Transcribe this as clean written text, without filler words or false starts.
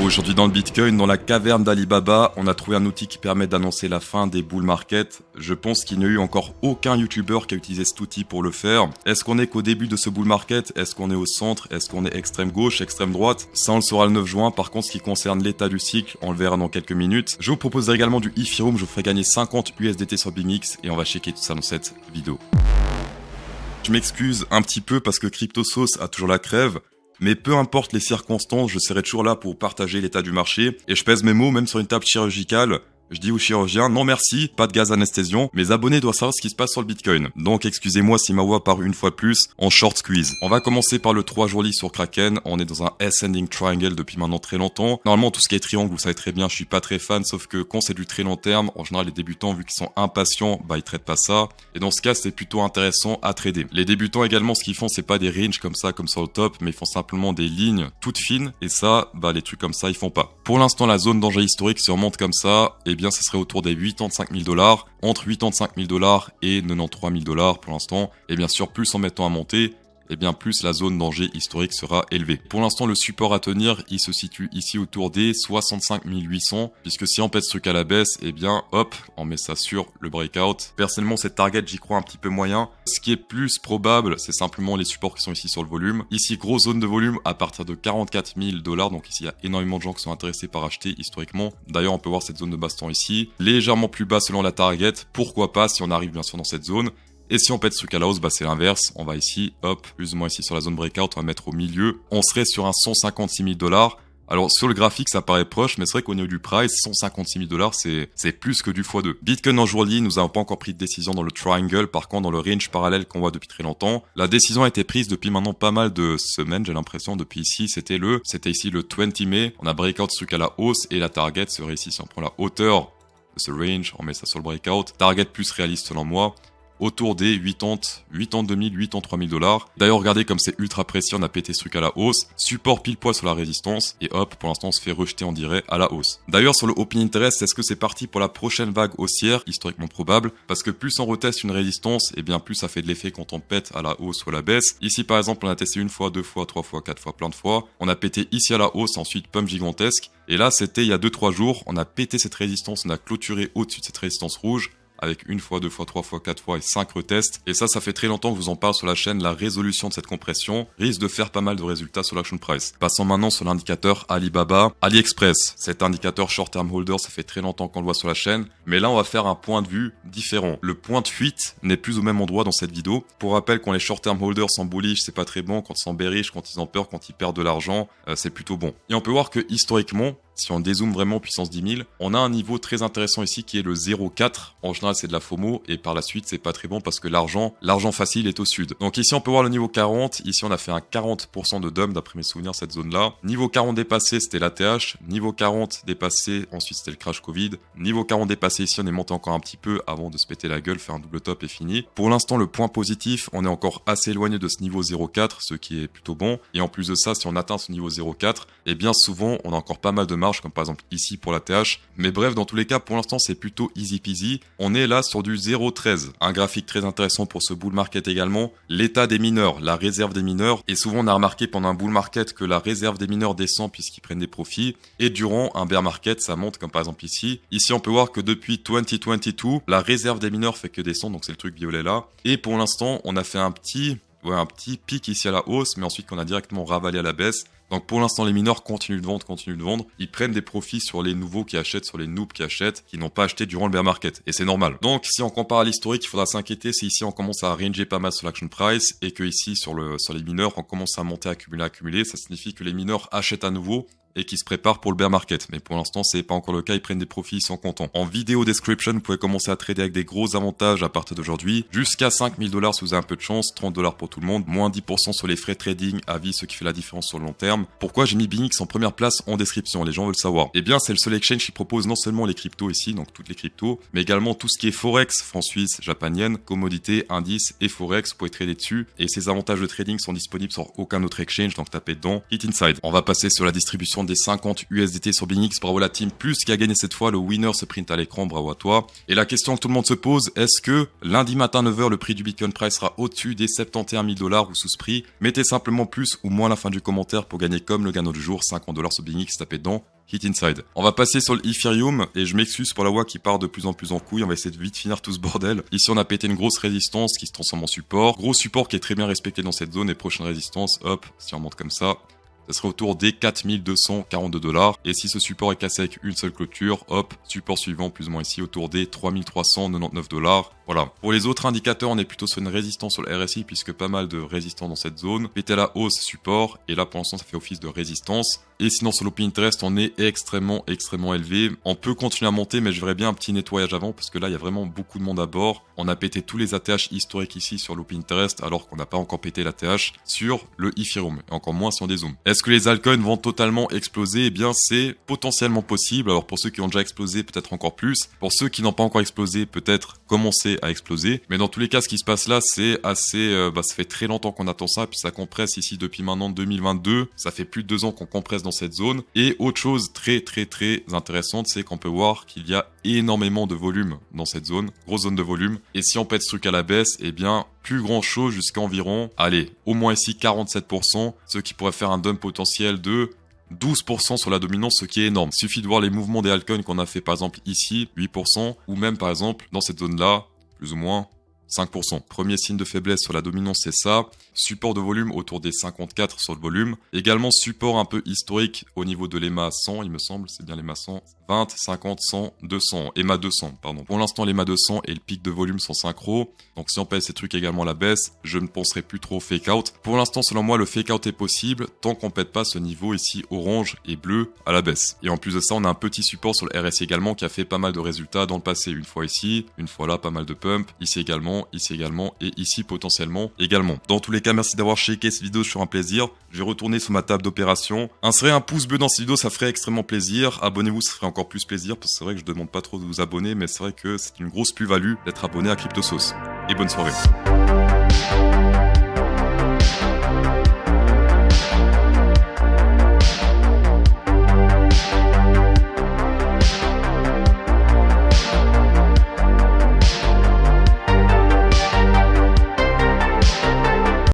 Aujourd'hui dans le Bitcoin, dans la caverne d'Alibaba, on a trouvé un outil qui permet d'annoncer la fin des bull market. Je pense qu'il n'y a eu encore aucun YouTuber qui a utilisé cet outil pour le faire. Est-ce qu'on est qu'au début de ce bull market? Est-ce qu'on est au centre? Est-ce qu'on est extrême gauche, extrême droite? Ça on le saura le 9 juin. Par contre, ce qui concerne l'état du cycle, on le verra dans quelques minutes. Je vous proposerai également du Ethereum, je vous ferai gagner 50 USDT sur BingX et on va checker tout ça dans cette vidéo. Je m'excuse un petit peu parce que CryptoSauce a toujours la crève. Mais peu importe les circonstances, je serai toujours là pour partager l'état du marché. Et je pèse mes mots même sur une table chirurgicale. Je dis au chirurgien, non merci, pas de gaz anesthésiant. Mes abonnés doivent savoir ce qui se passe sur le Bitcoin. Donc excusez-moi si ma voix part une fois de plus en short squeeze. On va commencer par le 3 jours sur Kraken. On est dans un ascending triangle depuis maintenant très longtemps. Normalement, tout ce qui est triangle, vous savez très bien, je suis pas très fan. Sauf que quand c'est du très long terme, en général, les débutants, vu qu'ils sont impatients, ils traitent pas ça. Et dans ce cas, c'est plutôt intéressant à trader. Les débutants également, ce qu'ils font, c'est pas des ranges comme ça, comme sur le top, mais ils font simplement des lignes toutes fines. Et ça, les trucs comme ça, ils font pas. Pour l'instant, la zone danger historique, si on monte comme ça, eh bien, ce serait autour des 85 000 $, entre 85 000 $ et 93 000 $ pour l'instant. Et bien sûr, plus en mettant à monter, et bien plus la zone danger historique sera élevée. Pour l'instant, le support à tenir, il se situe ici autour des 65 800, puisque si on pète ce truc à la baisse, et bien hop, on met ça sur le breakout. Personnellement, cette target, j'y crois un petit peu moyen. Ce qui est plus probable, c'est simplement les supports qui sont ici sur le volume. Ici, grosse zone de volume à partir de 44 000 $, donc ici, il y a énormément de gens qui sont intéressés par acheter historiquement. D'ailleurs, on peut voir cette zone de baston ici, légèrement plus bas selon la target. Pourquoi pas si on arrive bien sûr dans cette zone. Et si on pète ce truc à la hausse, c'est l'inverse. On va ici, hop, plus ou moins ici sur la zone breakout, on va mettre au milieu. On serait sur un 156 000 $. Alors, sur le graphique, ça paraît proche, mais c'est vrai qu'au niveau du price, 156 000 $, c'est plus que du x2. Bitcoin en journée, nous n'avons pas encore pris de décision dans le triangle. Par contre, dans le range parallèle qu'on voit depuis très longtemps, la décision a été prise depuis maintenant pas mal de semaines, j'ai l'impression. Depuis ici, c'était ici le 20 mai. On a breakout ce truc à la hausse et la target serait ici. Si on prend la hauteur de ce range, on met ça sur le breakout. Target plus réaliste selon moi. Autour des 82 000, 83 000 $. D'ailleurs, regardez comme c'est ultra précis, on a pété ce truc à la hausse. Support pile poil sur la résistance. Et hop, pour l'instant, on se fait rejeter, on dirait, à la hausse. D'ailleurs, sur le Open Interest, est-ce que c'est parti pour la prochaine vague haussière, historiquement probable? Parce que plus on reteste une résistance, et bien plus ça fait de l'effet quand on pète à la hausse ou à la baisse. Ici, par exemple, on a testé une fois, deux fois, trois fois, quatre fois, plein de fois. On a pété ici à la hausse, ensuite pump gigantesque. Et là, c'était il y a 2-3 jours. On a pété cette résistance, on a clôturé au-dessus de cette résistance rouge, avec une fois, deux fois, trois fois, quatre fois et 5 retests. Et ça fait très longtemps que je vous en parle sur la chaîne. La résolution de cette compression risque de faire pas mal de résultats sur l'action price. Passons maintenant sur l'indicateur Alibaba. AliExpress, cet indicateur short term holder, ça fait très longtemps qu'on le voit sur la chaîne. Mais là, on va faire un point de vue différent. Le point de fuite n'est plus au même endroit dans cette vidéo. Pour rappel, quand les short term holders sont bullish, c'est pas très bon. Quand ils sont bearish, quand ils ont peur, quand ils perdent de l'argent, c'est plutôt bon. Et on peut voir que historiquement, si on dézoome vraiment puissance 10 000, on a un niveau très intéressant ici qui est le 0,4. En général, c'est de la FOMO et par la suite, c'est pas très bon parce que l'argent facile est au sud. Donc ici, on peut voir le niveau 40. Ici, on a fait un 40% de dump d'après mes souvenirs, cette zone-là. Niveau 40 dépassé, c'était l'ATH. Niveau 40 dépassé, ensuite, c'était le crash Covid. Niveau 40 dépassé, ici, on est monté encore un petit peu avant de se péter la gueule, faire un double top et fini. Pour l'instant, le point positif, on est encore assez éloigné de ce niveau 0,4, ce qui est plutôt bon. Et en plus de ça, si on atteint ce niveau 0,4, eh bien souvent, on a encore pas mal de marge, comme par exemple ici pour la TH. Mais bref, dans tous les cas, pour l'instant, c'est plutôt easy peasy. On est là sur du 0,13. Un graphique très intéressant pour ce bull market également. L'état des mineurs, la réserve des mineurs. Et souvent, on a remarqué pendant un bull market que la réserve des mineurs descend puisqu'ils prennent des profits. Et durant un bear market, ça monte comme par exemple ici. Ici, on peut voir que depuis 2022, la réserve des mineurs fait que descendre. Donc c'est le truc violet là. Et pour l'instant, on a fait un petit pic ici à la hausse, mais ensuite qu'on a directement ravalé à la baisse. Donc pour l'instant, les mineurs continuent de vendre. Ils prennent des profits sur les nouveaux qui achètent, sur les noobs qui achètent, qui n'ont pas acheté durant le bear market. Et c'est normal. Donc si on compare à l'historique, il faudra s'inquiéter si ici on commence à ranger pas mal sur l'action price et que ici sur les mineurs, on commence à monter, accumuler. Ça signifie que les mineurs achètent à nouveau et qui se préparent pour le bear market. Mais pour l'instant, c'est pas encore le cas, ils prennent des profits, ils sont contents. En vidéo description, vous pouvez commencer à trader avec des gros avantages à partir d'aujourd'hui. Jusqu'à 5 000 $ si vous avez un peu de chance, 30 $ pour tout le monde, moins 10% sur les frais de trading à vie, ce qui fait la différence sur le long terme. Pourquoi j'ai mis BingX en première place en description? Les gens veulent savoir. Eh bien, c'est le seul exchange qui propose non seulement les cryptos ici, donc toutes les cryptos, mais également tout ce qui est Forex, franc suisse, japanienne, commodité, indice et Forex, vous pouvez trader dessus. Et ces avantages de trading sont disponibles sur aucun autre exchange, donc tapez dedans, hit inside. On va passer sur la distribution des 50 USDT sur BingX. Bravo la team plus qui a gagné cette fois. Le winner se print à l'écran. Bravo à toi. Et la question que tout le monde se pose, est-ce que lundi matin 9h, le prix du Bitcoin Price sera au-dessus des 71 000 $ ou sous ce prix? Mettez simplement plus ou moins à la fin du commentaire pour gagner comme le gagnant du jour, 50 $ sur BingX. Tapez dedans. Hit Inside. On va passer sur le Ethereum et je m'excuse pour la voix qui part de plus en plus en couille. On va essayer de vite finir tout ce bordel. Ici, on a pété une grosse résistance qui se transforme en support. Gros support qui est très bien respecté dans cette zone et prochaine résistance, hop, si on monte comme ça, ça serait autour des 4242 $. Et si ce support est cassé avec une seule clôture, hop, support suivant plus ou moins ici autour des 3399 $. Voilà. Pour les autres indicateurs, on est plutôt sur une résistance sur le RSI puisque pas mal de résistants dans cette zone. Pété à la hausse, support. Et là, pour l'instant, ça fait office de résistance. Et sinon, sur l'Open Interest, on est extrêmement élevé. On peut continuer à monter, mais je verrais bien un petit nettoyage avant parce que là, il y a vraiment beaucoup de monde à bord. On a pété tous les ATH historiques ici sur l'Open Interest alors qu'on n'a pas encore pété l'ATH sur le Ethereum. Et encore moins sur des zooms. Est-ce que les altcoins vont totalement exploser? Eh bien, c'est potentiellement possible. Alors, pour ceux qui ont déjà explosé, peut-être encore plus. Pour ceux qui n'ont pas encore explosé, peut-être commencer à exploser. Mais dans tous les cas, ce qui se passe là, c'est assez... ça fait très longtemps qu'on attend ça. Puis ça compresse ici depuis maintenant 2022. Ça fait plus de 2 ans qu'on compresse dans cette zone. Et autre chose très intéressante, c'est qu'on peut voir qu'il y a énormément de volume dans cette zone. Grosse zone de volume. Et si on pète ce truc à la baisse, eh bien... plus grand chose jusqu'à environ, allez, au moins ici 47%, ce qui pourrait faire un dump potentiel de 12% sur la dominance, ce qui est énorme. Il suffit de voir les mouvements des altcoins qu'on a fait par exemple ici, 8%, ou même par exemple dans cette zone-là, plus ou moins 5%. Premier signe de faiblesse sur la dominance, c'est ça. Support de volume autour des 54 sur le volume. Également support un peu historique au niveau de l'EMA 100, il me semble, c'est bien l'EMA 100. 20, 50, 100, 200. EMA 200, pardon. Pour l'instant, l'EMA 200 et le pic de volume sont synchro. Donc si on pèse ces trucs également à la baisse, je ne penserai plus trop au fake out. Pour l'instant, selon moi, le fake out est possible tant qu'on pète pas ce niveau ici orange et bleu à la baisse. Et en plus de ça, on a un petit support sur le RSI également qui a fait pas mal de résultats dans le passé. Une fois ici, une fois là, pas mal de pump. Ici également et ici potentiellement également. Dans tous les cas, merci d'avoir checké cette vidéo sur un plaisir. Je vais retourner sur ma table d'opération. Insérez un pouce bleu dans cette vidéo, ça ferait extrêmement plaisir. Abonnez-vous, ça ferait encore plus plaisir parce que c'est vrai que je demande pas trop de vous abonner, mais c'est vrai que c'est une grosse plus-value d'être abonné à CryptoSauce. Et bonne soirée.